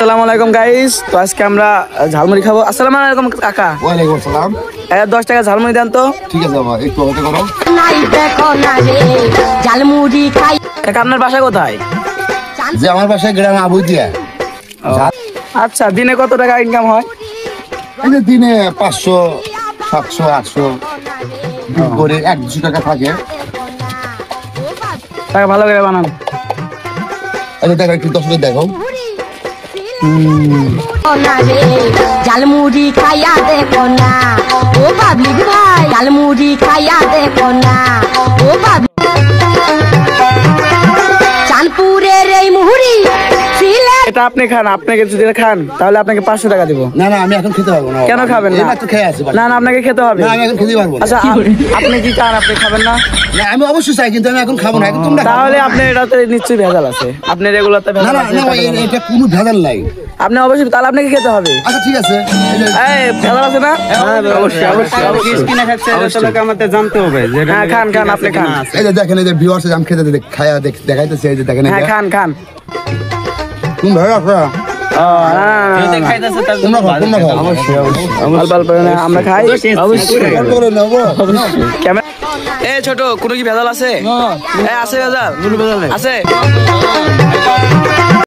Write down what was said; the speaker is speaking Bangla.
আসসালামু আলাইকুম গাইস, তো আজকে আমরা ঝালমুড়ি খাবো। আসসালামু আলাইকুম কাকা। ওয়ালাইকুম আসসালাম। 10 টাকা ঝালমুড়ি দেন তো। ঠিক আছে বাবা, একটু অপেক্ষা করো। ঝালমুড়ি খাই। কাকা আপনার বাসা কোথায়? যে আমার বাসায় গ্রামে আবুদিয়া। আচ্ছা, দিনে কত টাকা ইনকাম হয়? এই যে দিনে 500, 700, 800 করে 1-2 টাকা থাকে। টাকা ভালো করে বানান। আচ্ছা দেখো, একটু 10 মিনিট দেখো। ঝালমুড়ি খাইয়া দেখো না ও পাবলিক ভাই, ঝালমুড়ি খাইয়া দেখো না ও পাবলিক। চাঁদপুরের এই মুহুরি এটা আপনি খান, আপনাকে যদি খান তাহলে আপনাকে 500 টাকা দিব। না না, আমি এখন খেতে পারবো না। কেন খাবেন না? এইমাত্র খেয়ে আসি। না না, আপনাকে খেতে হবে। না, আমি এখন খেতে পারবো না। আচ্ছা, আপনি কি চান? আপনি খাবেন না? না, আমি অবশ্যই চাই, কিন্তু আমি এখন খাবো না। এখন তোমরা খাও। তাহলে আপনি এটাতে নিশ্চয়ই ভেজাল আছে। আপনি রেগুলারতে না ভেজাল না আছে। না, এটা কোনো ভেজাল নাই। আপনি অবশ্যই, তাহলে আপনাকে খেতে হবে। আচ্ছা ঠিক আছে। এই ভেজাল আছে না? অবশ্যই কিনে খাচ্ছে এটা আমাদের জানতে হবে যে হ্যাঁ, খান খান, আপনি খান। এই যে দেখেন, এই যে ভিউয়ার্স আম খেতে খায়া দেখাইতেছে। এই যে দেখেন, হ্যাঁ, খান খান। কোন ভাই আছে? খাইতেছে তার তোমরা খাও, তোমরা খাও। অল্প অল্প না, আমরা খাই অবশ্যই। অল্প করে নেবো। ক্যামেরা এ ছোট, কোনো কি ভেজাল আছে? আছে ভেজাল? আছে।